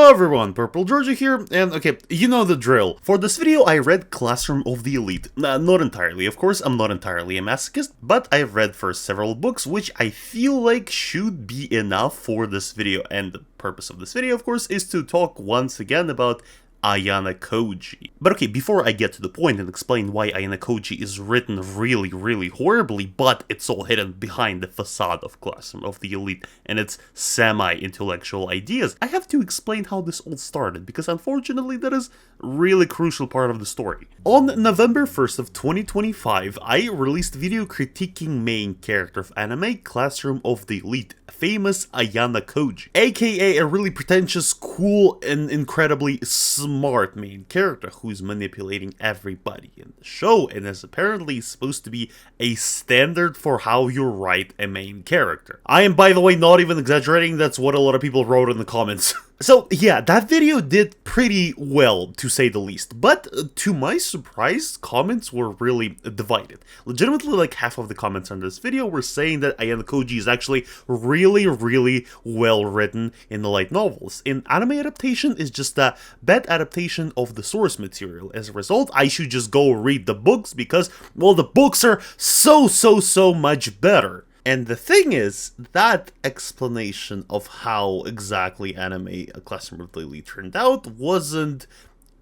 Hello everyone, Purple Georgie here, and okay, you know the drill. For this video I read Classroom of the Elite. Not entirely, of course, I'm not entirely a masochist, but I've read first several books which I feel like should be enough for this video, and the purpose of this video, of course, is to talk once again about Ayanakoji. But okay, before I get to the point and explain why Ayanakoji is written really horribly, but it's all hidden behind the facade of Classroom of the Elite and its semi-intellectual ideas, I have to explain how this all started, because unfortunately that is a really crucial part of the story. On November 1st of 2025, I released a video critiquing main character of anime Classroom of the Elite, famous Ayanakoji, aka a really pretentious, cool, and incredibly smart main character who's manipulating everybody in the show and is apparently supposed to be a standard for how you write a main character. I am, by the way, not even exaggerating, that's what a lot of people wrote in the comments. So yeah, that video did pretty well, to say the least, but to my surprise, comments were really divided. Legitimately, like half of the comments on this video were saying that Ayanakoji is actually really well written in the light novels. In anime adaptation is just a bad adaptation of the source material. As a result, I should just go read the books because, well, the books are so much better. And the thing is, that explanation of how exactly anime Classroom of the Elite turned out wasn't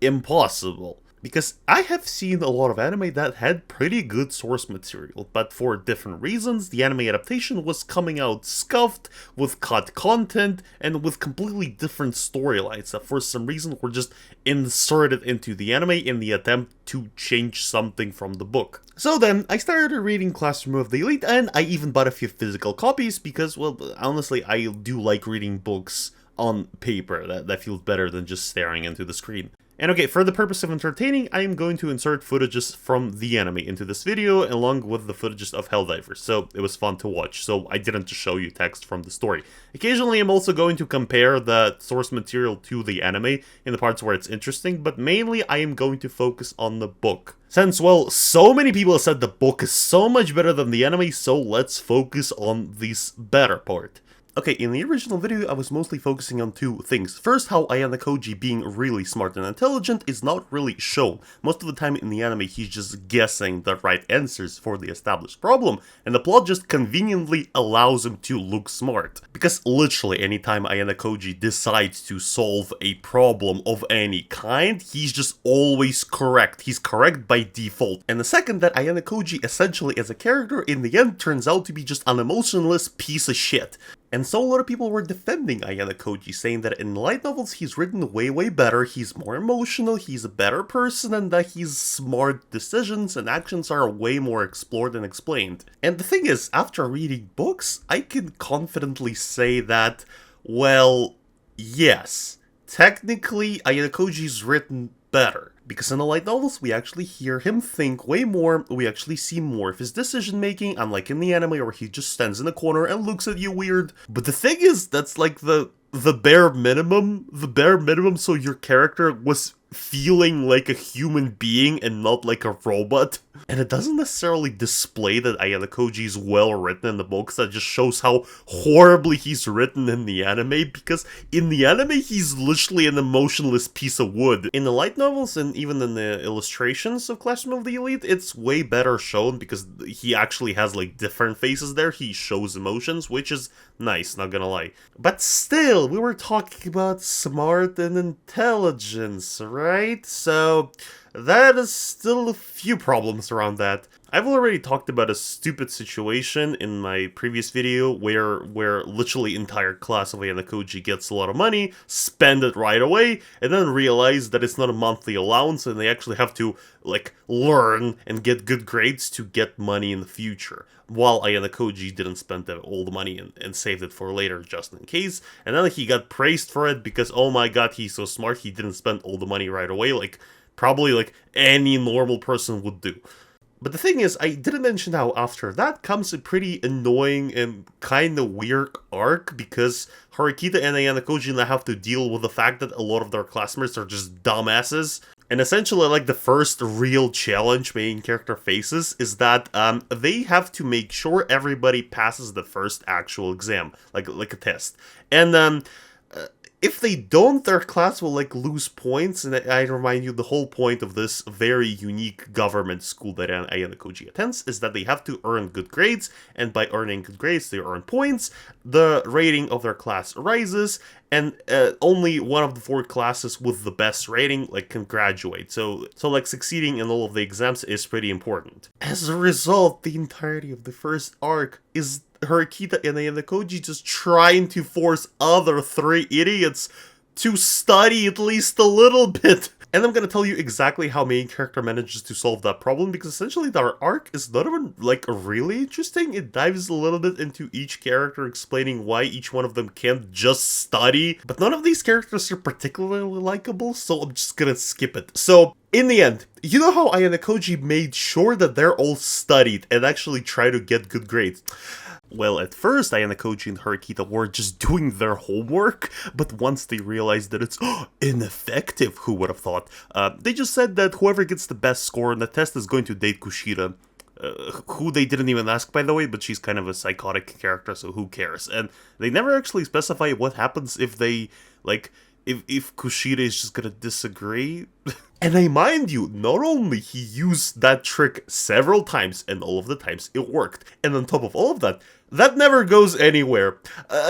impossible. Because I have seen a lot of anime that had pretty good source material, but for different reasons, the anime adaptation was coming out scuffed, with cut content, and with completely different storylines that for some reason were just inserted into the anime in the attempt to change something from the book. So then, I started reading Classroom of the Elite, and I even bought a few physical copies because, well, honestly, I do like reading books on paper. That feels better than just staring into the screen. And okay, for the purpose of entertaining, I am going to insert footages from the anime into this video, along with the footages of Helldivers, so it was fun to watch, so I didn't just show you text from the story. Occasionally, I'm also going to compare the source material to the anime in the parts where it's interesting, but mainly I am going to focus on the book. Since, well, so many people have said the book is so much better than the anime, so let's focus on this better part. Okay, in the original video, I was mostly focusing on two things. First, how Ayanakoji being really smart and intelligent is not really shown. Most of the time in the anime, he's just guessing the right answers for the established problem, and the plot just conveniently allows him to look smart. Because literally anytime Ayanakoji decides to solve a problem of any kind, he's just always correct. He's correct by default. And the second, that Ayanakoji essentially as a character in the end turns out to be just an emotionless piece of shit. And so a lot of people were defending Ayanakoji, saying that in light novels he's written way better, he's more emotional, he's a better person, and that his smart decisions and actions are way more explored and explained. And the thing is, after reading books, I can confidently say that, well, yes, technically Ayanakoji's written better. Because in the light novels, we actually hear him think way more, we actually see more of his decision making, unlike in the anime where he just stands in a corner and looks at you weird. But the thing is, that's like the bare minimum so your character was feeling like a human being and not like a robot. And it doesn't necessarily display that Ayanakoji is well written in the books, that just shows how horribly he's written in the anime, because in the anime he's literally an emotionless piece of wood. In the light novels and even in the illustrations of Classroom of the Elite, it's way better shown because he actually has like different faces there, he shows emotions, which is nice, not gonna lie. But still, we were talking about smart and intelligence, right? So that is still a few problems around that. I've already talked about a stupid situation in my previous video where literally entire class of Ayanakoji gets a lot of money, spend it right away, and then realize that it's not a monthly allowance and they actually have to, like, learn and get good grades to get money in the future. While Ayanakoji didn't spend all the money and saved it for later just in case, and then he got praised for it because, oh my god, he's so smart, he didn't spend all the money right away, like, probably like any normal person would do. But the thing is, I didn't mention how after that comes a pretty annoying and kind of weird arc, because Horikita and Ayanakoji now have to deal with the fact that a lot of their classmates are just dumbasses. And essentially, like, the first real challenge main character faces is that they have to make sure everybody passes the first actual exam, like a test. And if they don't, their class will like lose points, and I remind you, the whole point of this very unique government school that Ayanakoji attends is that they have to earn good grades, and by earning good grades they earn points, the rating of their class rises, and only one of the 4 classes with the best rating like can graduate. So like succeeding in all of the exams is pretty important. As a result, the entirety of the first arc is Haruhito and Ayanakoji just trying to force other 3 idiots to study at least a little bit. And I'm gonna tell you exactly how main character manages to solve that problem, because essentially their arc is not even like really interesting. It dives a little bit into each character, explaining why each one of them can't just study, but none of these characters are particularly likable, so I'm just gonna skip it. So in the end, you know how Ayanakoji made sure that they're all studied and actually try to get good grades? Well, at first, Ayanakoji and Haruhito were just doing their homework, but once they realized that it's ineffective, who would have thought, they just said that whoever gets the best score on the test is going to date Kushida. Who they didn't even ask, by the way, but she's kind of a psychotic character, so who cares? And they never actually specify what happens if they, like, if Kushida is just gonna disagree. And I mind you, not only he used that trick several times, and all of the times it worked, and on top of all of that, that never goes anywhere.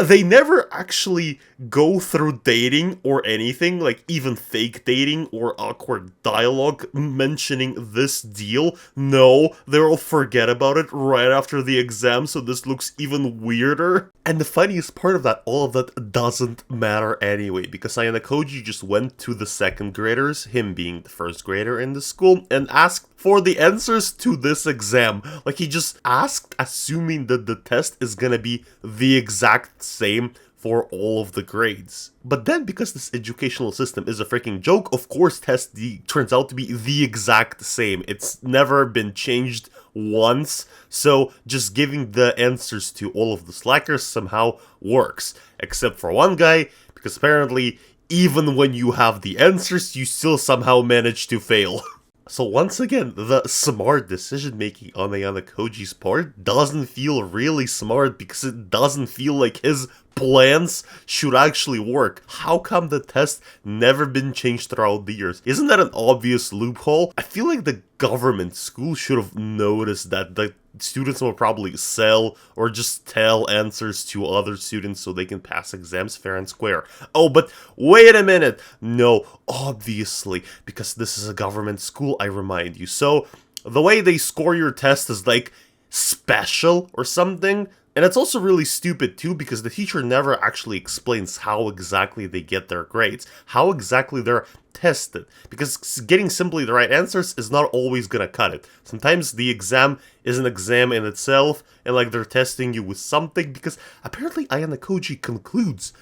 They never actually go through dating or anything, like even fake dating or awkward dialogue mentioning this deal. No, they'll forget about it right after the exam, so this looks even weirder. And the funniest part of that, all of that doesn't matter anyway, because Ayanakoji just went to the 2nd graders, him being the 1st grader in the school, and asked for the answers to this exam. Like, he just asked, assuming that the test is gonna be the exact same for all of the grades. But then, because this educational system is a freaking joke, of course test D turns out to be the exact same. It's never been changed once, so just giving the answers to all of the slackers somehow works. Except for one guy, because apparently even when you have the answers, you still somehow manage to fail. So once again, the smart decision-making on Ayanakoji's part doesn't feel really smart, because it doesn't feel like his plans should actually work. How come the test never been changed throughout the years? Isn't that an obvious loophole? I feel like the government school should have noticed that the students will probably sell or just tell answers to other students so they can pass exams fair and square. Oh, but wait a minute. No, obviously, because this is a government school, I remind you. So the way they score your test is like special or something. And it's also really stupid too, because the teacher never actually explains how exactly they get their grades, how exactly they're tested, because getting simply the right answers is not always gonna cut it. Sometimes the exam is an exam in itself, and like they're testing you with something, because apparently Ayanakoji concludes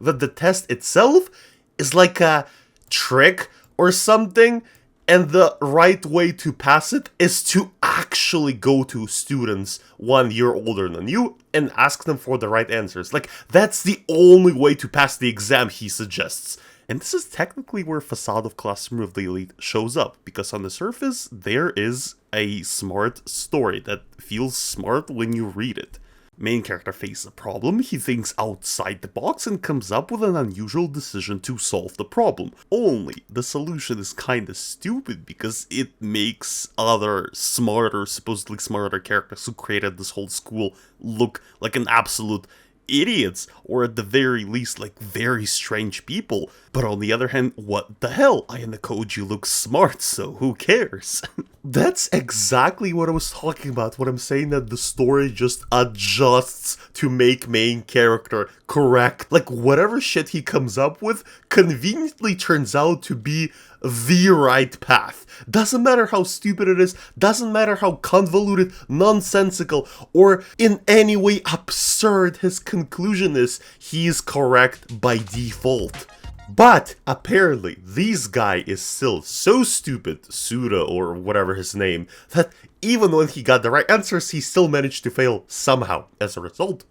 that the test itself is like a trick or something, and the right way to pass it is to actually go to students 1 year older than you and ask them for the right answers. Like, that's the only way to pass the exam, he suggests. And this is technically where Facade of Classroom of the Elite shows up, because on the surface, there is a smart story that feels smart when you read it. Main character faces a problem, he thinks outside the box and comes up with an unusual decision to solve the problem. Only, the solution is kinda stupid because it makes other smarter, supposedly smarter characters who created this whole school look like an absolute idiots, or at the very least, like, very strange people. But on the other hand, what the hell? Ayanakoji looks smart, so who cares? That's exactly what I was talking about when I'm saying that the story just adjusts to make main character correct. Like, whatever shit he comes up with conveniently turns out to be the right path. Doesn't matter how stupid it is, doesn't matter how convoluted, nonsensical, or in any way absurd his conclusion is, he is correct by default. But apparently, this guy is still so stupid, Sudo or whatever his name, that even when he got the right answers, he still managed to fail somehow. As a result,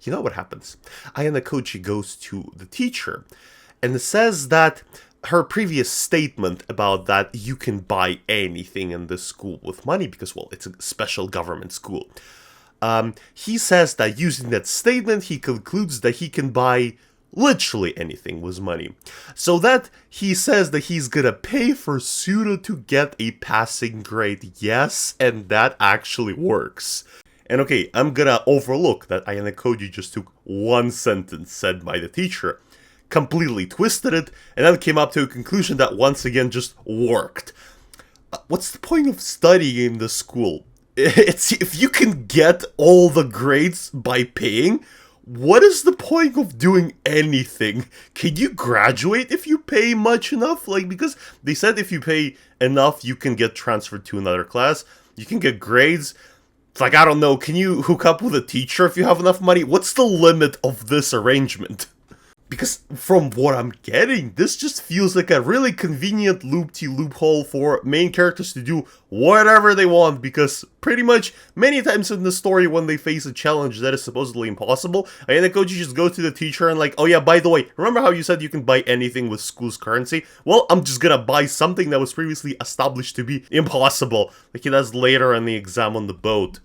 you know what happens? Ayanakoji goes to the teacher and says that her previous statement about that you can buy anything in this school with money because, well, it's a special government school. He says that using that statement, he concludes that he can buy Literally anything was money. So that he says that he's gonna pay for Sudo to get a passing grade, yes, and that actually works. And okay, I'm gonna overlook that Ayanakoji just took one sentence said by the teacher, completely twisted it, and then came up to a conclusion that once again just worked. What's the point of studying in the school? It's if you can get all the grades by paying, what is the point of doing anything? Can you graduate if you pay much enough? Like, because they said if you pay enough, you can get transferred to another class. You can get grades. It's like, I don't know, can you hook up with a teacher if you have enough money? What's the limit of this arrangement? Because from what I'm getting, this just feels like a really convenient loophole for main characters to do whatever they want, because pretty much many times in the story when they face a challenge that is supposedly impossible, Ayanakoji just goes to the teacher and like, oh yeah, by the way, remember how you said you can buy anything with school's currency? Well, I'm just gonna buy something that was previously established to be impossible, like he does later on the exam on the boat.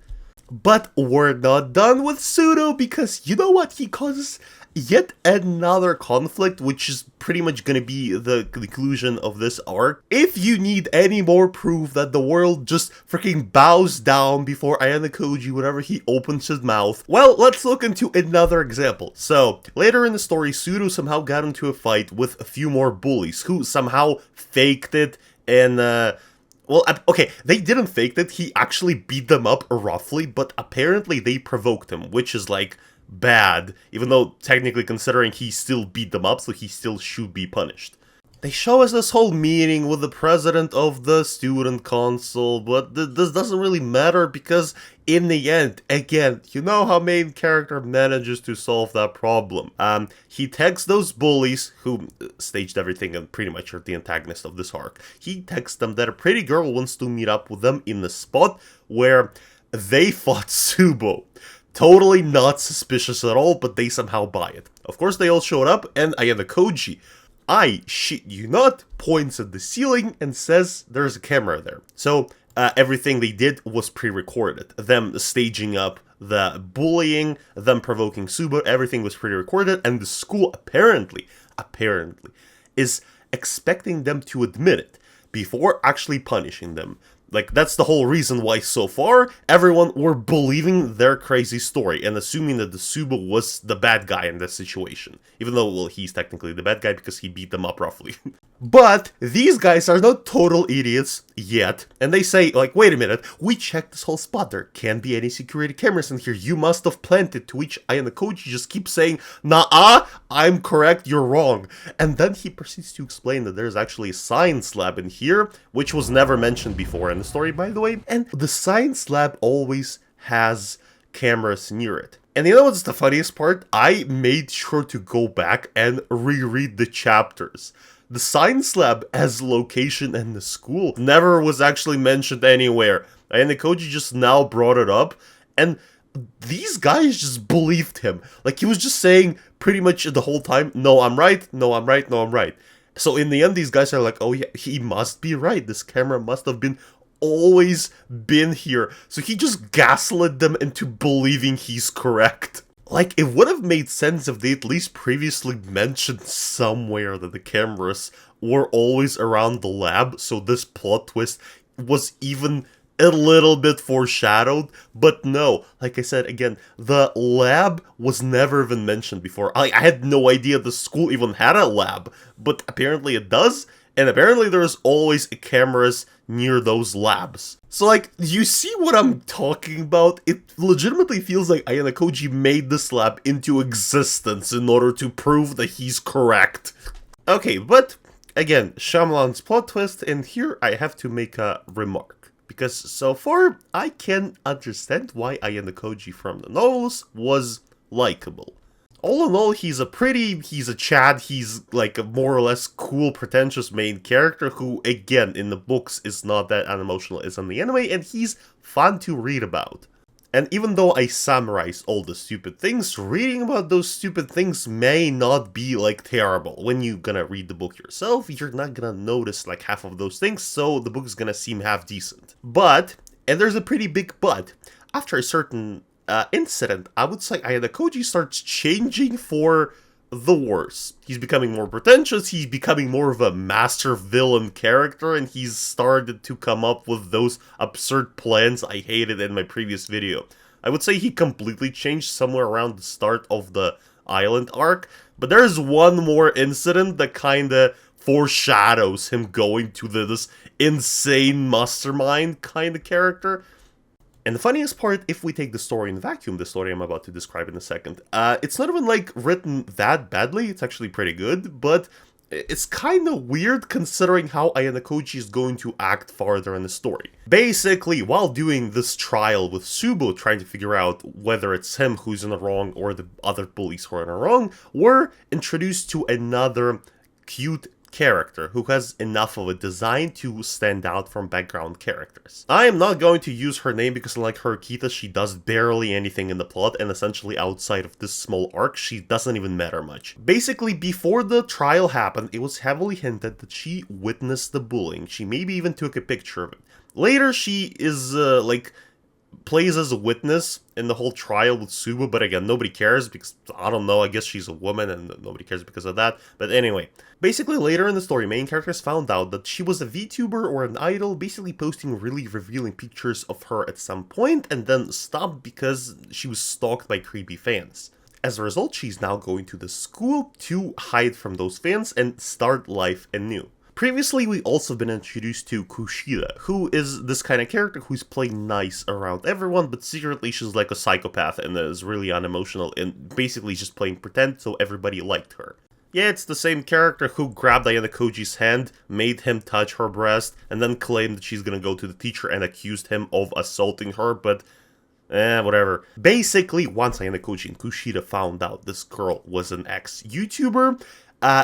But we're not done with Sudo, because you know what? He causes yet another conflict, which is pretty much gonna be the conclusion of this arc. If you need any more proof that the world just freaking bows down before Ayanakoji whenever he opens his mouth, well, let's look into another example. So, later in the story, Sudo somehow got into a fight with a few more bullies who somehow faked it and, well, okay, they didn't fake it, he actually beat them up roughly, but apparently they provoked him, which is like bad, even though technically considering he still beat them up, so he still should be punished. They show us this whole meeting with the president of the student council, but this doesn't really matter because in the end, again, you know how main character manages to solve that problem. He texts those bullies who staged everything and pretty much are the antagonist of this arc. He texts them that a pretty girl wants to meet up with them in the spot where they fought Subo. Totally not suspicious at all, but they somehow buy it. Of course, they all showed up, and Ayanakoji, I shit you not, points at the ceiling and says there's a camera there. So, everything they did was pre-recorded. Them staging up the bullying, them provoking Subo, everything was pre-recorded, and the school apparently, is expecting them to admit it before actually punishing them. Like, that's the whole reason why so far everyone were believing their crazy story and assuming that the Subo was the bad guy in this situation. Even though, well, he's technically the bad guy because he beat them up roughly. But these guys are not total idiots yet, and they say, like, wait a minute, we checked this whole spot, there can't be any security cameras in here, you must have planted, to which Ayanakoji just keeps saying, nah, I'm correct, you're wrong. And then he proceeds to explain that there's actually a science lab in here, which was never mentioned before in the story, by the way, and the science lab always has cameras near it. And you know what's the funniest part? I made sure to go back and reread the chapters. The science lab as location and the school never was actually mentioned anywhere. Ayanakoji just now brought it up, and these guys just believed him. Like, he was just saying pretty much the whole time, no, I'm right, no, I'm right, no, I'm right. So in the end, these guys are like, oh yeah, he must be right. This camera must have been always been here. So he just gaslit them into believing he's correct. Like, it would have made sense if they at least previously mentioned somewhere that the cameras were always around the lab, so this plot twist was even a little bit foreshadowed, but no, like I said, again, the lab was never even mentioned before. I had no idea the school even had a lab, but apparently it does, and apparently there's always cameras near those labs. So, like, you see what I'm talking about? It legitimately feels like Ayanakoji made this lab into existence in order to prove that he's correct. Okay, but, again, Shyamalan's plot twist, and here I have to make a remark. Because so far, I can understand why Ayanakoji from the novels was likable. All in all, he's a Chad, he's like a more or less cool, pretentious main character who, again, in the books is not that unemotional as in the anime, and he's fun to read about. And even though I summarized all the stupid things, reading about those stupid things may not be, like, terrible. When you're gonna read the book yourself, you're not gonna notice, like, half of those things, so the book is gonna seem half decent. But, and there's a pretty big but, after a certain incident, I would say Ayanakoji starts changing for the worse. He's becoming more pretentious, he's becoming more of a master villain character, and he's started to come up with those absurd plans I hated in my previous video. I would say he completely changed somewhere around the start of the island arc, but there's one more incident that kinda foreshadows him going to this insane mastermind kind of character. And the funniest part, if we take the story in vacuum, the story I'm about to describe in a second, it's not even like written that badly, it's actually pretty good, but it's kind of weird considering how Ayanakoji is going to act farther in the story. Basically, while doing this trial with Sudo, trying to figure out whether it's him who's in the wrong or the other bullies who are in the wrong, we're introduced to another cute character who has enough of a design to stand out from background characters. I am not going to use her name because unlike Hirokita, she does barely anything in the plot, and essentially outside of this small arc, she doesn't even matter much. Basically, before the trial happened, it was heavily hinted that she witnessed the bullying. She maybe even took a picture of it. Later, she is, plays as a witness in the whole trial with Suba, but again, nobody cares because, I don't know, I guess she's a woman and nobody cares because of that. But anyway, basically later in the story, main characters found out that she was a VTuber or an idol, basically posting really revealing pictures of her at some point and then stopped because she was stalked by creepy fans. As a result, she's now going to the school to hide from those fans and start life anew. Previously, we also been introduced to Kushida, who is this kind of character who's playing nice around everyone, but secretly she's like a psychopath and is really unemotional and basically just playing pretend so everybody liked her. Yeah, it's the same character who grabbed Ayanakoji's hand, made him touch her breast, and then claimed that she's gonna go to the teacher and accused him of assaulting her, but whatever. Basically, once Ayanakoji and Kushida found out this girl was an ex-YouTuber,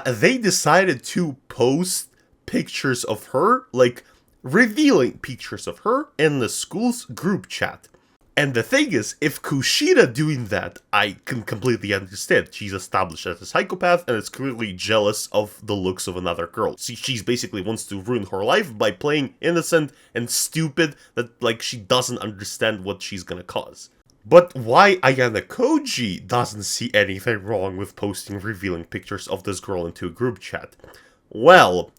they decided to post pictures of her, like revealing pictures of her in the school's group chat. And the thing is, if Kushida doing that, I can completely understand. She's established as a psychopath and is clearly jealous of the looks of another girl. She's basically wants to ruin her life by playing innocent and stupid that like she doesn't understand what she's gonna cause. But why Ayanakoji doesn't see anything wrong with posting revealing pictures of this girl into a group chat? Well,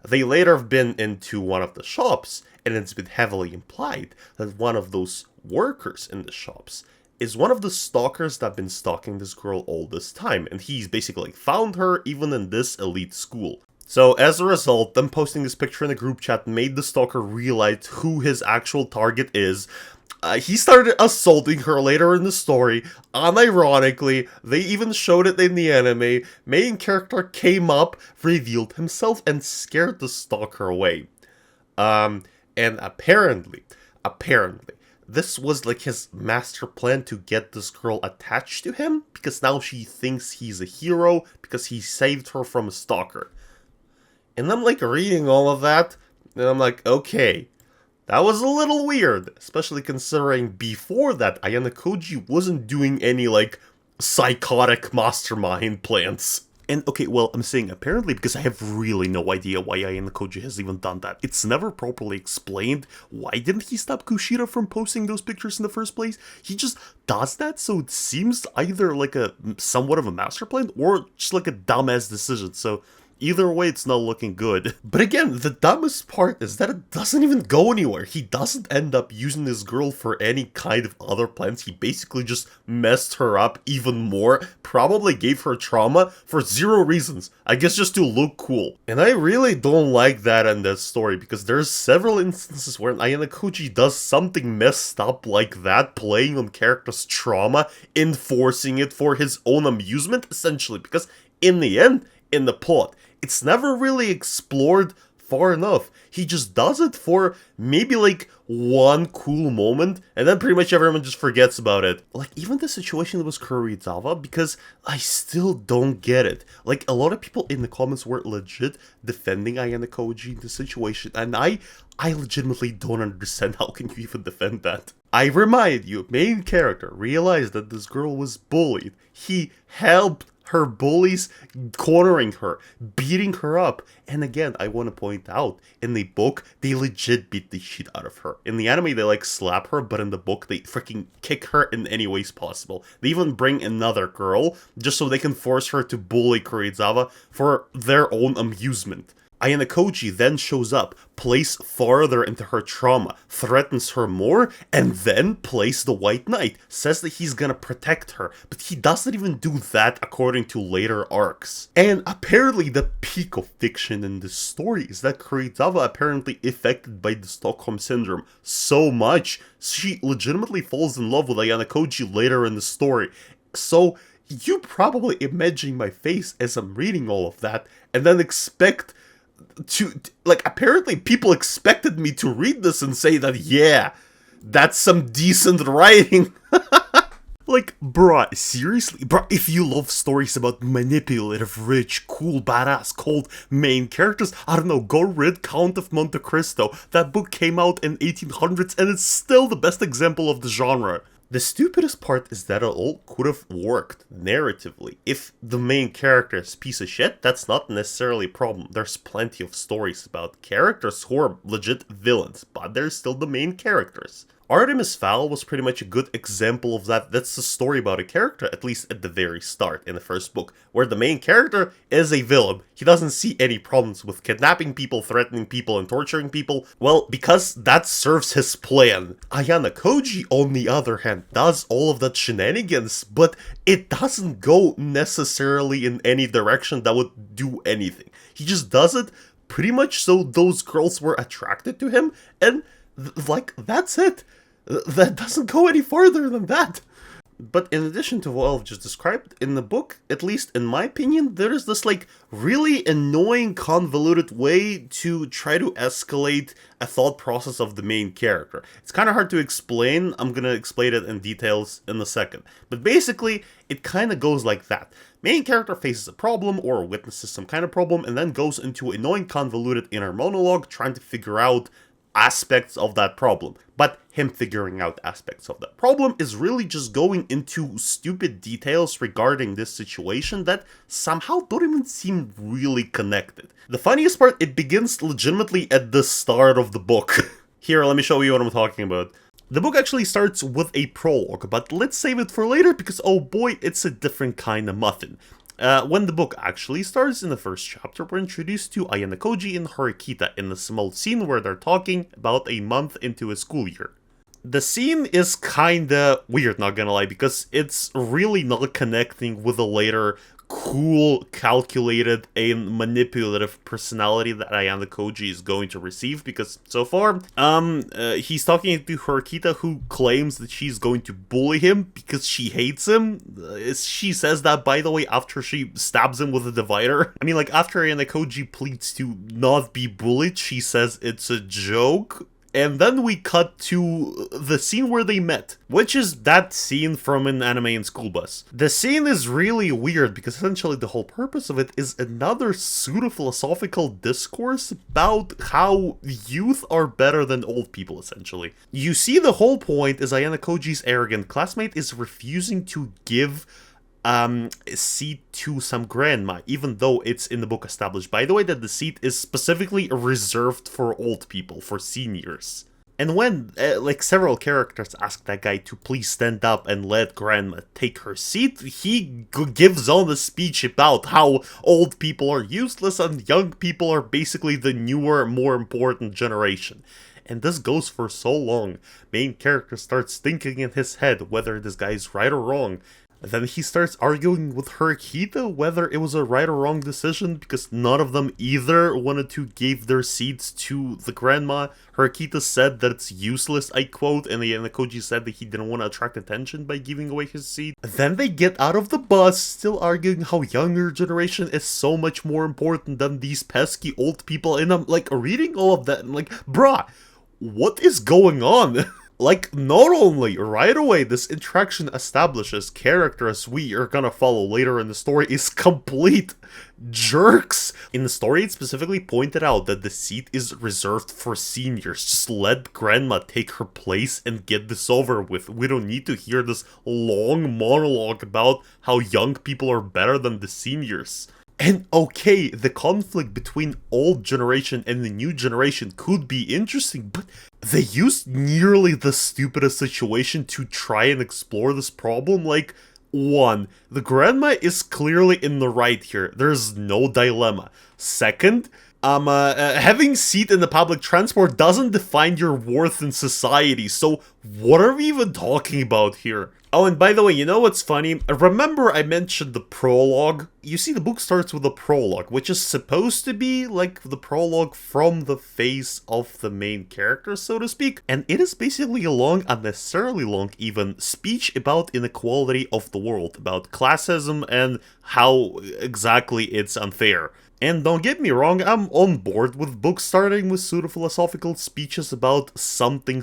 they later have been into one of the shops, and it's been heavily implied that one of those workers in the shops is one of the stalkers that have been stalking this girl all this time, and he's basically found her even in this elite school. So as a result, them posting this picture in the group chat made the stalker realize who his actual target is. He started assaulting her later in the story. Unironically, they even showed it in the anime. Main character came up, revealed himself, and scared the stalker away. And apparently, this was like his master plan to get this girl attached to him, because now she thinks he's a hero, because he saved her from a stalker. And I'm like reading all of that, and I'm like, okay, that was a little weird, especially considering before that, Ayanakoji wasn't doing any, like, psychotic mastermind plans. And, okay, well, I'm saying apparently because I have really no idea why Ayanakoji has even done that. It's never properly explained. Why didn't he stop Kushida from posting those pictures in the first place? He just does that, so it seems either like a somewhat of a master plan or just like a dumbass decision, so either way, it's not looking good. But again, the dumbest part is that it doesn't even go anywhere. He doesn't end up using this girl for any kind of other plans. He basically just messed her up even more, probably gave her trauma for zero reasons. I guess just to look cool. And I really don't like that in this story, because there's several instances where Ayanakoji does something messed up like that, playing on characters' trauma, enforcing it for his own amusement, essentially, because in the end, in the plot, it's never really explored far enough. He just does it for maybe like one cool moment, and then pretty much everyone just forgets about it. Like even the situation with Kurizawa, because I still don't get it. Like a lot of people in the comments were legit defending Ayanakoji in the situation, and I legitimately don't understand how can you even defend that. I remind you, main character realized that this girl was bullied. He helped her bullies cornering her, beating her up. And again, I want to point out, in the book, they legit beat the shit out of her. In the anime, they like slap her, but in the book, they freaking kick her in any ways possible. They even bring another girl, just so they can force her to bully Kuroizawa for their own amusement. Ayanakoji then shows up, plays farther into her trauma, threatens her more, and then plays the White Knight, says that he's gonna protect her, but he doesn't even do that according to later arcs. And apparently the peak of fiction in this story is that Kuroizawa apparently affected by the Stockholm Syndrome so much, she legitimately falls in love with Ayanakoji later in the story. So you probably imagine my face as I'm reading all of that, and then expect like, apparently people expected me to read this and say that, yeah, that's some decent writing. Like, bruh, seriously? Bruh, if you love stories about manipulative, rich, cool, badass, cold main characters, I don't know, go read Count of Monte Cristo. That book came out in 1800s and it's still the best example of the genre. The stupidest part is that it all could have worked narratively. If the main character is a piece of shit, that's not necessarily a problem. There's plenty of stories about characters who are legit villains, but they're still the main characters. Artemis Fowl was pretty much a good example of that. That's the story about a character, at least at the very start in the first book, where the main character is a villain. He doesn't see any problems with kidnapping people, threatening people, and torturing people. Well, because that serves his plan. Ayanakoji, on the other hand, does all of that shenanigans, but it doesn't go necessarily in any direction that would do anything. He just does it pretty much so those girls were attracted to him, and like, that's it. That doesn't go any farther than that. But in addition to what I've just described, in the book, at least in my opinion, there is this like really annoying, convoluted way to try to escalate a thought process of the main character. It's kind of hard to explain. I'm gonna explain it in details in a second. But basically, it kind of goes like that. Main character faces a problem or witnesses some kind of problem and then goes into annoying, convoluted inner monologue trying to figure out aspects of that problem. But him figuring out aspects of that problem is really just going into stupid details regarding this situation that somehow don't even seem really connected. The funniest part, it begins legitimately at the start of the book. Here, let me show you what I'm talking about. The book actually starts with a prologue, but let's save it for later because, oh boy, it's a different kind of muffin. When the book actually starts, in the first chapter, we're introduced to Ayanakoji and Horikita in a small scene where they're talking about a month into a school year. The scene is kinda weird, not gonna lie, because it's really not connecting with the later cool, calculated, and manipulative personality that Ayanakoji is going to receive, because so far, he's talking to Horikita, who claims that she's going to bully him because she hates him. She says that, by the way, after she stabs him with a divider. I mean, like, after Ayanakoji pleads to not be bullied, she says it's a joke. And then we cut to the scene where they met, which is that scene from an anime in School Bus. The scene is really weird because essentially the whole purpose of it is another pseudo-philosophical discourse about how youth are better than old people, essentially. You see, the whole point is Ayanakoji's arrogant classmate is refusing to give a seat to some grandma, even though it's in the book established, by the way, that the seat is specifically reserved for old people, for seniors. And when, like, several characters ask that guy to please stand up and let grandma take her seat, he gives on a speech about how old people are useless and young people are basically the newer, more important generation. And this goes for so long. Main character starts thinking in his head whether this guy is right or wrong. Then he starts arguing with Horikita whether it was a right or wrong decision because none of them either wanted to give their seats to the grandma. Horikita said that it's useless, I quote, and Ayanakoji said that he didn't want to attract attention by giving away his seat. Then they get out of the bus, still arguing how younger generation is so much more important than these pesky old people, and I'm like reading all of that and like, bruh, what is going on? Like, not only right away this interaction establishes characters we are gonna follow later in the story is complete jerks. In the story, it specifically pointed out that the seat is reserved for seniors. Just let grandma take her place and get this over with. We don't need to hear this long monologue about how young people are better than the seniors. And okay, the conflict between old generation and the new generation could be interesting, but they used nearly the stupidest situation to try and explore this problem. Like, one, the grandma is clearly in the right here. There's no dilemma. Second, having seat in the public transport doesn't define your worth in society, so what are we even talking about here? Oh, and by the way, you know what's funny? Remember I mentioned the prologue? You see, the book starts with a prologue, which is supposed to be like the prologue from the face of the main character, so to speak, and it is basically a long, unnecessarily long even, speech about inequality of the world, about classism and how exactly it's unfair. And don't get me wrong, I'm on board with books starting with pseudo-philosophical speeches about something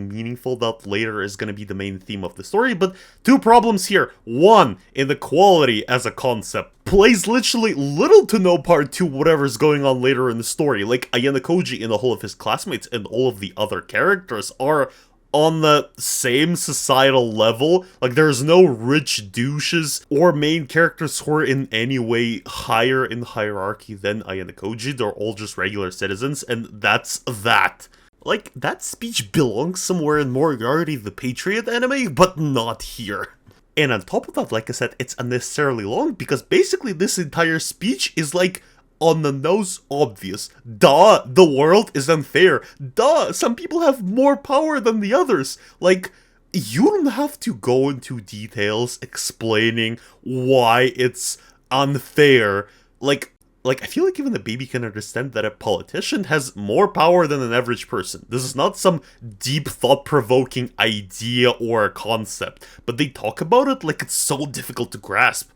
meaningful that later is gonna be the main theme of the story, but two problems here. One, inequality as a concept plays literally little to no part to whatever's going on later in the story. Like, Ayanakoji and the whole of his classmates and all of the other characters are on the same societal level. Like, there's no rich douches or main characters who are in any way higher in hierarchy than Ayanakoji. They're all just regular citizens, and that's that. Like, that speech belongs somewhere in Moriarty the Patriot anime, but not here. And on top of that, like I said, it's unnecessarily long because basically this entire speech is like on the nose obvious. Duh, the world is unfair. Duh, some people have more power than the others. Like, you don't have to go into details explaining why it's unfair. Like, I feel like even a baby can understand that a politician has more power than an average person. This is not some deep thought-provoking idea or a concept, but they talk about it like it's so difficult to grasp.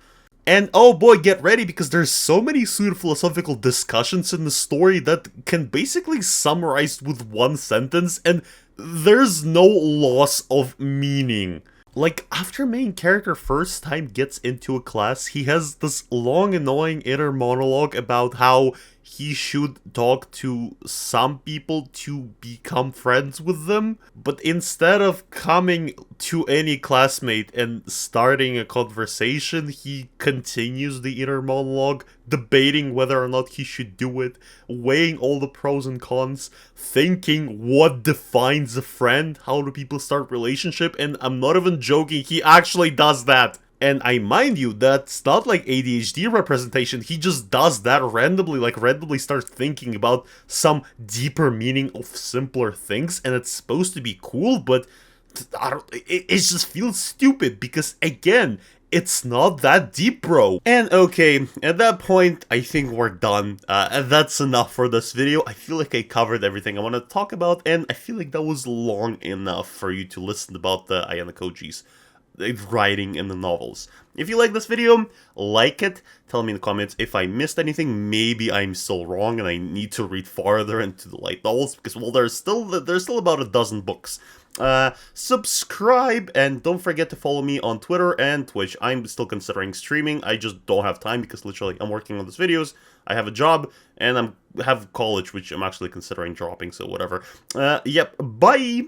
And oh boy, get ready, because there's so many pseudo-philosophical discussions in the story that can basically summarized with one sentence, and there's no loss of meaning. Like, after main character first time gets into a class, he has this long annoying inner monologue about how he should talk to some people to become friends with them, but instead of coming to any classmate and starting a conversation, he continues the inner monologue, debating whether or not he should do it, weighing all the pros and cons, thinking what defines a friend, how do people start relationship, and I'm not even joking, he actually does that. And I mind you, that's not like ADHD representation, he just does that randomly, like randomly starts thinking about some deeper meaning of simpler things, and it's supposed to be cool, but it just feels stupid, because again, it's not that deep, bro. And okay, at that point, I think we're done. And that's enough for this video. I feel like I covered everything I want to talk about, and I feel like that was long enough for you to listen about the Ayanakoji's writing in the novels. If you like this video, like it, tell me in the comments if I missed anything. Maybe I'm still wrong and I need to read farther into the light novels, because, well, there's still about a dozen books. Subscribe, and don't forget to follow me on Twitter and Twitch. I'm still considering streaming, I just don't have time because literally I'm working on these videos, I have a job, and have college, which I'm actually considering dropping, so whatever. Yep, bye!